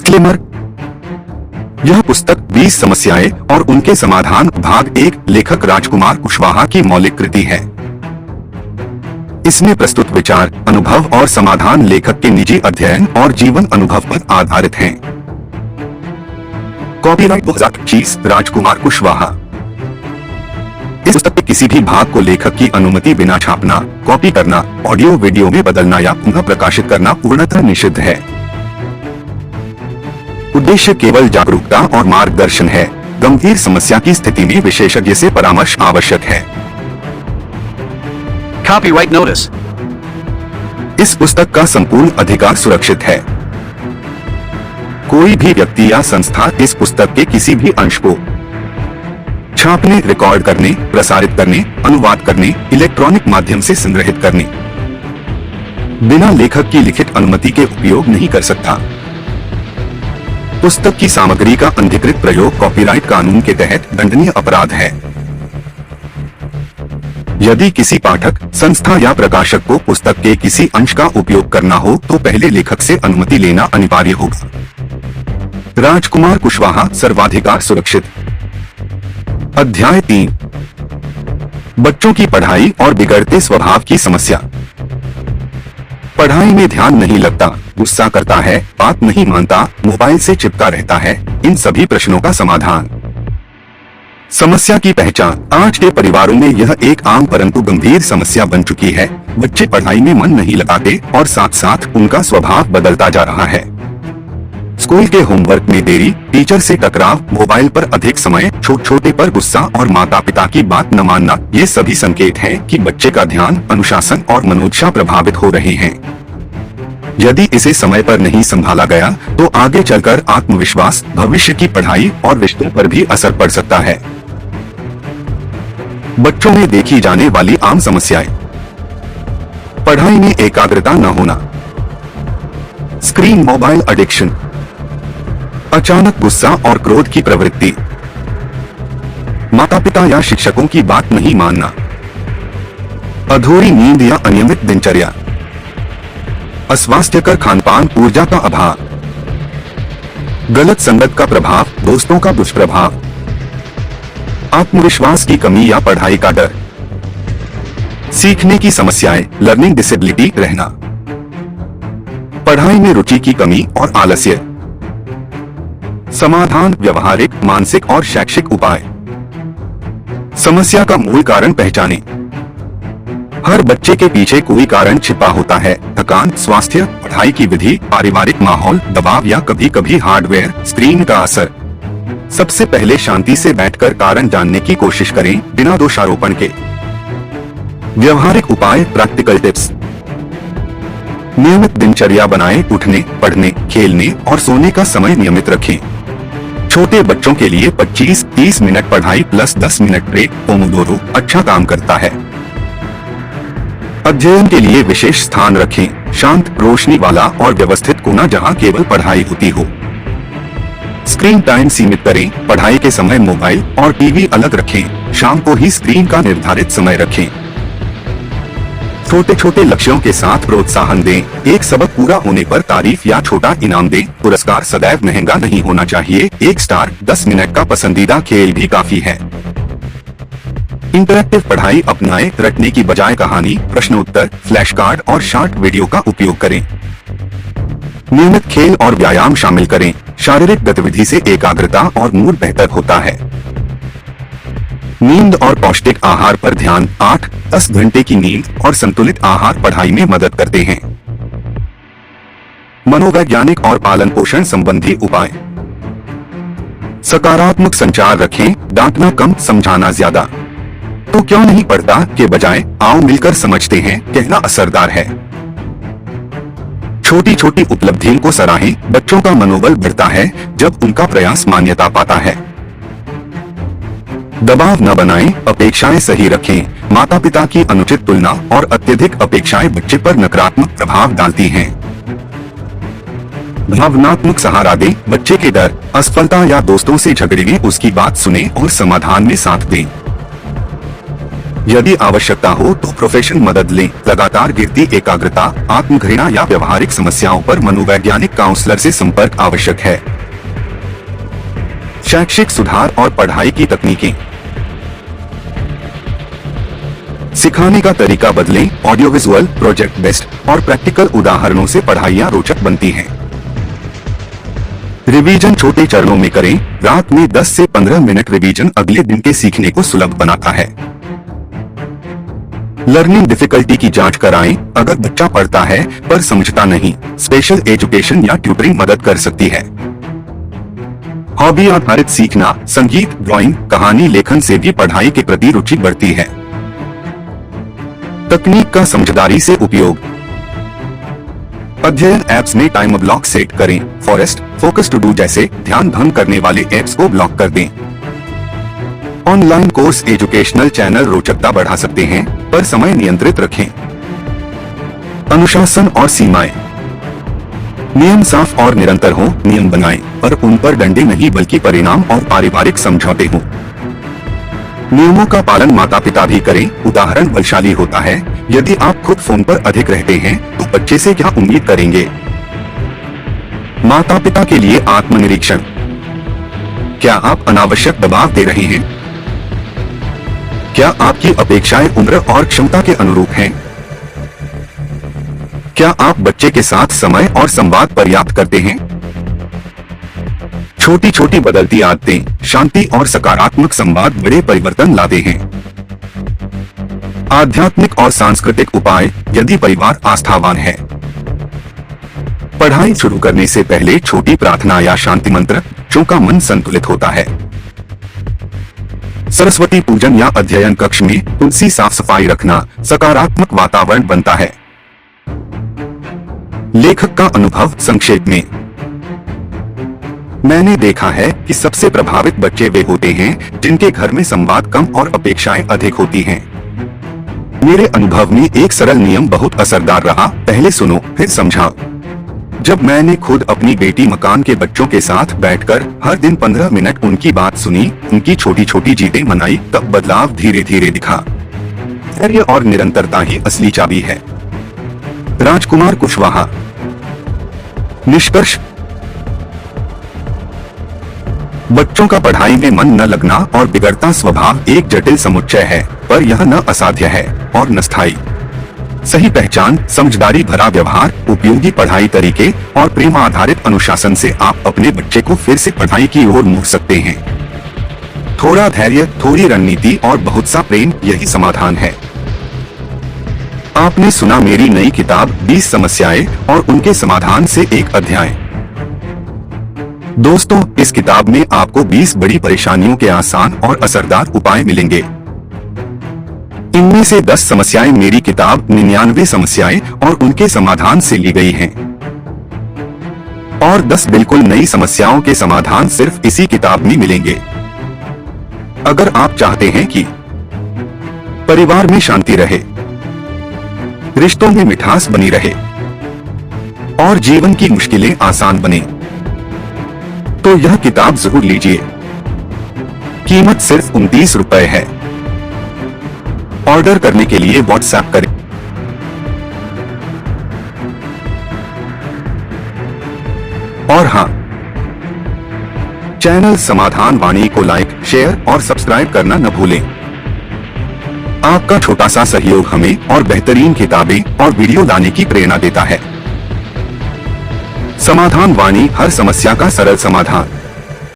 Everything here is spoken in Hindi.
डिस्क्लेमर, यह पुस्तक 20 समस्याएं और उनके समाधान भाग 1 लेखक राजकुमार कुशवाहा की मौलिक कृति है। इसमें प्रस्तुत विचार, अनुभव और समाधान लेखक के निजी अध्ययन और जीवन अनुभव पर आधारित हैं। कॉपीराइट 2025 राजकुमार कुशवाहा। इस पुस्तक के किसी भी भाग को लेखक की अनुमति बिना छापना, कॉपी करना, ऑडियो वीडियो में बदलना या पुनः प्रकाशित करना पूर्णतः निषिद्ध है। उद्देश्य केवल जागरूकता और मार्गदर्शन है। गंभीर समस्या की स्थिति में विशेषज्ञ से परामर्श आवश्यक है। Copyright notice. इस पुस्तक का संपूर्ण अधिकार सुरक्षित है। कोई भी व्यक्ति या संस्था इस पुस्तक के किसी भी अंश को छापने, रिकॉर्ड करने, प्रसारित करने, अनुवाद करने, इलेक्ट्रॉनिक माध्यम से संग्रहित करने बिना लेखक की लिखित अनुमति के उपयोग नहीं कर सकता। पुस्तक की सामग्री का अनधिकृत प्रयोग कॉपीराइट कानून के तहत दंडनीय अपराध है। यदि किसी पाठक, संस्था या प्रकाशक को पुस्तक के किसी अंश का उपयोग करना हो तो पहले लेखक से अनुमति लेना अनिवार्य होगा। राजकुमार कुशवाहा, सर्वाधिकार सुरक्षित। अध्याय 3, बच्चों की पढ़ाई और बिगड़ते स्वभाव की समस्या। पढ़ाई में ध्यान नहीं लगता, गुस्सा करता है, बात नहीं मानता, मोबाइल से चिपका रहता है, इन सभी प्रश्नों का समाधान। समस्या की पहचान। आज के परिवारों में यह एक आम परंतु गंभीर समस्या बन चुकी है। बच्चे पढ़ाई में मन नहीं लगाते और साथ साथ उनका स्वभाव बदलता जा रहा है। स्कूल के होमवर्क में देरी, टीचर से टकराव, मोबाइल पर अधिक समय, छोटे पर गुस्सा और माता पिता की बात न मानना, ये सभी संकेत हैं कि बच्चे का ध्यान, अनुशासन और मनोदशा प्रभावित हो रहे हैं। यदि इसे समय पर नहीं संभाला गया तो आगे चलकर आत्मविश्वास, भविष्य की पढ़ाई और रिश्तों पर भी असर पड़ सकता है। बच्चों में देखी जाने वाली आम समस्याएं। पढ़ाई में एकाग्रता न होना, स्क्रीन मोबाइल एडिक्शन, अचानक गुस्सा और क्रोध की प्रवृत्ति, माता पिता या शिक्षकों की बात नहीं मानना, अधूरी नींद या अनियमित दिनचर्या, अस्वास्थ्यकर खानपान, ऊर्जा का अभाव, गलत संगत का प्रभाव, दोस्तों का दुष्प्रभाव, आत्मविश्वास की कमी या पढ़ाई का डर, सीखने की समस्याएं, लर्निंग डिसेबिलिटी रहना, पढ़ाई में रुचि की कमी और आलस्य। समाधान, व्यवहारिक, मानसिक और शैक्षिक उपाय। समस्या का मूल कारण पहचानें। हर बच्चे के पीछे कोई कारण छिपा होता है। थकान, स्वास्थ्य, पढ़ाई की विधि, पारिवारिक माहौल, दबाव या कभी कभी हार्डवेयर, स्क्रीन का असर। सबसे पहले शांति से बैठकर कारण जानने की कोशिश करें, बिना दोषारोपण के। व्यवहारिक उपाय, प्रैक्टिकल टिप्स। नियमित दिनचर्या बनाएं, उठने, पढ़ने, खेलने और सोने का समय नियमित रखें। छोटे बच्चों के लिए 25-30 मिनट पढ़ाई प्लस 10 मिनट ब्रेक, पोमोडोरो अच्छा काम करता है। अध्ययन के लिए विशेष स्थान रखें, शांत, रोशनी वाला और व्यवस्थित कोना जहां केवल पढ़ाई होती हो। स्क्रीन टाइम सीमित करें, पढ़ाई के समय मोबाइल और टीवी अलग रखें, शाम को ही स्क्रीन का निर्धारित समय रखें। छोटे छोटे लक्ष्यों के साथ प्रोत्साहन दें, एक सबक पूरा होने पर तारीफ या छोटा इनाम दें। पुरस्कार सदैव महंगा नहीं होना चाहिए, 1 स्टार, 10 मिनट का पसंदीदा खेल भी काफी है। इंटरैक्टिव पढ़ाई अपनाएं, रटने की बजाय कहानी, प्रश्नोत्तर, फ्लैश कार्ड और शॉर्ट वीडियो का उपयोग करें। नियमित खेल और व्यायाम शामिल करें, शारीरिक गतिविधि से एकाग्रता और मूड बेहतर होता है। नींद और पौष्टिक आहार पर ध्यान, 8-10 घंटे की नींद और संतुलित आहार पढ़ाई में मदद करते हैं। मनोवैज्ञानिक और पालन पोषण संबंधी उपाय। सकारात्मक संचार रखें, डांटना कम, समझाना ज्यादा। तो क्यों नहीं पढ़ता के बजाय आओ मिलकर समझते हैं कहना असरदार है। छोटी छोटी उपलब्धियों को सराहें, बच्चों का मनोबल बढ़ता है जब उनका प्रयास मान्यता पाता है। दबाव न बनाएं, अपेक्षाएं सही रखें। माता पिता की अनुचित तुलना और अत्यधिक अपेक्षाएं बच्चे पर नकारात्मक प्रभाव डालती हैं। भावनात्मक सहारा दें, बच्चे के डर, असफलता या दोस्तों से झगड़े में उसकी बात सुनें और समाधान में साथ दें। यदि आवश्यकता हो तो प्रोफेशनल मदद लें। लगातार गिरती एकाग्रता, आत्मघृणा या व्यवहारिक समस्याओं पर मनोवैज्ञानिक काउंसलर से संपर्क आवश्यक है। शैक्षिक सुधार और पढ़ाई की तकनीकें। सिखाने का तरीका बदलें। ऑडियो विजुअल, प्रोजेक्ट बेस्ड और प्रैक्टिकल उदाहरणों से पढ़ाइयाँ रोचक बनती हैं। रिवीजन छोटे चरणों में करें। रात में 10 से 15 मिनट रिवीजन अगले दिन के सीखने को सुलभ बनाता है। लर्निंग डिफिकल्टी की जांच कराएं। अगर बच्चा पढ़ता है पर समझता नहीं, स्पेशल एजुकेशन या ट्यूटरिंग मदद कर सकती है। हॉबी आधारित सीखना, संगीत, ड्राइंग, कहानी लेखन से भी पढ़ाई के प्रति रुचि बढ़ती है। तकनीक का समझदारी से उपयोग। अध्ययन ऐप्स में टाइम ब्लॉक सेट करें। फॉरेस्ट, फोकस टू डू जैसे ध्यान भंग करने वाले ऐप्स को ब्लॉक कर दें। ऑनलाइन कोर्स, एजुकेशनल चैनल रोचकता बढ़ा सकते हैं, पर समय नियंत्रित रखें। अनुशासन और सीमाएं। नियम साफ और निरंतर हो। नियम बनाएं, पर उन पर डंडे नहीं बल्कि परिणाम और पारिवारिक समझौते हों। नियमों का पालन माता पिता भी करें। उदाहरण बलशाली होता है। यदि आप खुद फोन पर अधिक रहते हैं तो बच्चे से क्या उम्मीद करेंगे। माता पिता के लिए आत्मनिरीक्षण। क्या आप अनावश्यक दबाव दे रहे हैं? क्या आपकी अपेक्षाएं उम्र और क्षमता के अनुरूप हैं? क्या आप बच्चे के साथ समय और संवाद पर्याप्त करते हैं? छोटी छोटी बदलती आदतें, शांति और सकारात्मक संवाद बड़े परिवर्तन लाते हैं। आध्यात्मिक और सांस्कृतिक उपाय। यदि परिवार आस्थावान है, पढ़ाई शुरू करने से पहले छोटी प्रार्थना या शांति मंत्र का मन संतुलित होता है। सरस्वती पूजन या अध्ययन कक्ष में तुलसी साफ सफाई रखना सकारात्मक वातावरण बनता है। लेखक का अनुभव संक्षेप में। मैंने देखा है कि सबसे प्रभावित बच्चे वे होते हैं जिनके घर में संवाद कम और अपेक्षाएं अधिक होती हैं। मेरे अनुभव में एक सरल नियम बहुत असरदार रहा। पहले सुनो फिर समझाओ। जब मैंने खुद अपनी बेटी मकान के बच्चों के साथ बैठकर हर दिन 15 मिनट उनकी बात सुनी, उनकी छोटी छोटी जीतें मनाई, तब बदलाव धीरे धीरे दिखा। धैर्य और निरंतरता ही असली चाबी है। राजकुमार कुशवाहा। निष्कर्ष। बच्चों का पढ़ाई में मन न लगना और बिगड़ता स्वभाव एक जटिल समुच्चय है, पर यह न असाध्य है और न स्थायी। सही पहचान, समझदारी भरा व्यवहार, उपयोगी पढ़ाई तरीके और प्रेम आधारित अनुशासन से आप अपने बच्चे को फिर से पढ़ाई की ओर मोड़ सकते हैं। थोड़ा धैर्य, थोड़ी रणनीति और बहुत सा प्रेम, यही समाधान है। आपने सुना मेरी नई किताब 20 समस्याएं और उनके समाधान से एक अध्याय। दोस्तों, इस किताब में आपको 20 बड़ी परेशानियों के आसान और असरदार उपाय मिलेंगे। इनमें से 10 समस्याएं मेरी किताब 99 समस्याएं और उनके समाधान से ली गई हैं, और 10 बिल्कुल नई समस्याओं के समाधान सिर्फ इसी किताब में मिलेंगे। अगर आप चाहते हैं कि परिवार में शांति रहे, रिश्तों में मिठास बनी रहे और जीवन की मुश्किलें आसान बने, तो यह किताब जरूर लीजिए। कीमत सिर्फ 29 रुपए है। ऑर्डर करने के लिए व्हाट्सएप करें। और हाँ, चैनल समाधान वाणी को लाइक, शेयर और सब्सक्राइब करना न भूलें। आपका छोटा सा सहयोग हमें और बेहतरीन किताबें और वीडियो लाने की प्रेरणा देता है। समाधान वाणी, हर समस्या का सरल समाधान।